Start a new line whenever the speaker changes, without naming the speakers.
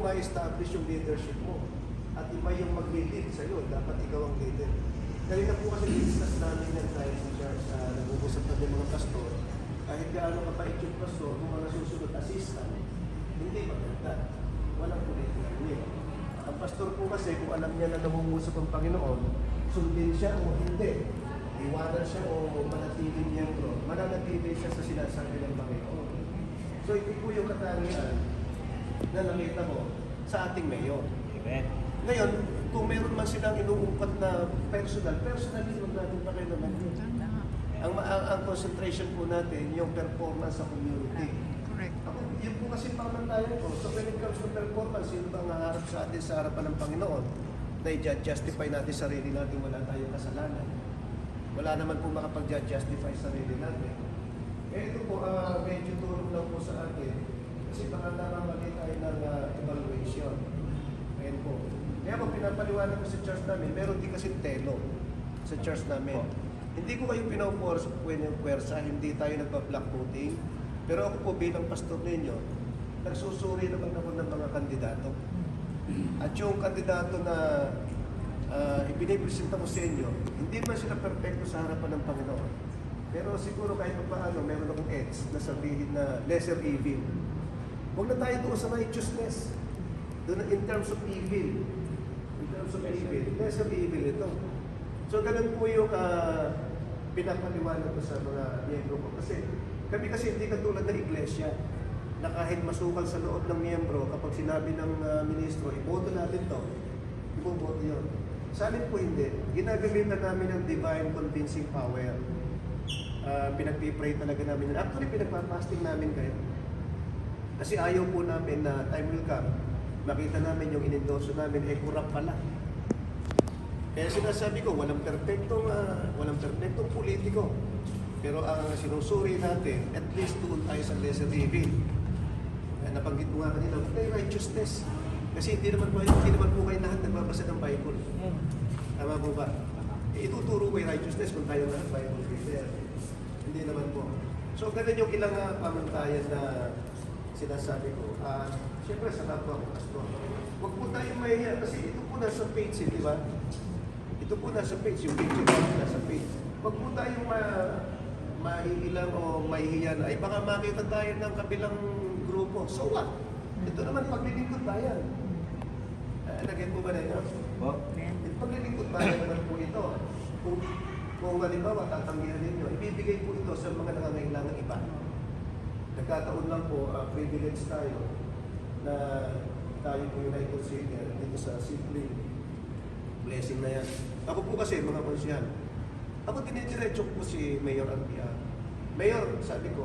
ma-establish yung leadership mo. At iba yung mag-lead sa'yo, dapat ikaw ang leader. Kanina po kasi discuss namin yan tayo sa nag-uusap na yung mga pastor. Kahit gaano kapait yung pastor, kung mga susunod assistant, hindi maganda. Walang political will. Ang pastor po kasi, kung alam niya na namumusap ang Panginoon, sundin siya o hindi. Iwanan siya o manatiling miyembro. Mananatili siya sa sinasabi ng Panginoon. So ito po yung katangian na nakita ko sa ating mayor.
Amen.
Ngayon, kung meron man silang inuungkat na personally huwag natin pakialaman yun. Ang concentration po natin, yung performance sa community.
Correct.
Yun po kasi pamantayan ko. So when it comes to performance, yun ba ang haharap sa atin sa harapan ng Panginoon? Na i-justify natin sarili natin, wala tayong kasalanan. Wala naman po makapag-justify sarili natin. Eh ito po, medyo tulong lang po sa atin. Kasi baka namamali tayo ng evaluation. Ayan po. Kaya po, pinapaliwanag ko sa church namin, meron din kasi telo sa church namin. Hindi ko kayo pinapwersa, hindi tayo nagpa-block voting. Pero ako po bilang pastor ninyo, nagsusuri naman ako ng mga kandidato. At yung kandidato na ipinipresenta ko sa inyo, hindi man sila perfecto sa harapan ng Panginoon. Pero siguro kahit pa paano, meron akong edge na sabihin na lesser evil. Huwag na tayo doon sa righteousness. Doon in terms of evil. In terms of evil, lesser evil ito. So ganun po yung pinapaliwanag ko sa mga miyembro ko. Kasi kami kasi hindi katulad ng iglesia na kahit masukal sa loob ng miyembro, kapag sinabi ng ministro, iboto natin to, iboboto yun. Sa amin po hindi. Ginagamitan namin ng divine convincing power. Pinagpipray talaga namin. Actually, pinagpapasting namin kayo. Kasi ayaw po namin na time will come, makita namin yung inendorso namin, kurap pala. Kaya sinasabi ko, walang perfectong politiko. Pero ang sinusuri natin, at least doon tayo sa lesser evil. Nabanggit ko nga kanina, may righteousness. Kasi hindi naman po kayo lahat nagbabasa ng Bible. Tama po ba? Ituturo ko yung righteousness kung tayo na Bible reader. Hindi naman po. So, ganun yung ilang pamantayan na sinasabi ko. Siyempre, sa kapwa ko, pastor. Huwag po tayong mahihiya kasi ito po nasa page, di ba? Ito po nasa page, yung picture po nasa page. Huwag po tayong mahihilang o mahihiya na, ay baka makita tayo ng kabilang grupo. So what? Ito naman, paglilingkod bayan. Nagyan po ba na yun? Paglilingkod bayan naman po ito. Kung halimbawa, tatanggihan ninyo, ibibigay po ito sa mga nangangailangan iba. Nagkataon lang po, privilege tayo na tayo po yung na-consider dito sa simple blessing na yan. Ako po kasi, mga konsyal, ako dinidiretso po si Mayor Antia. Mayor, sabi ko,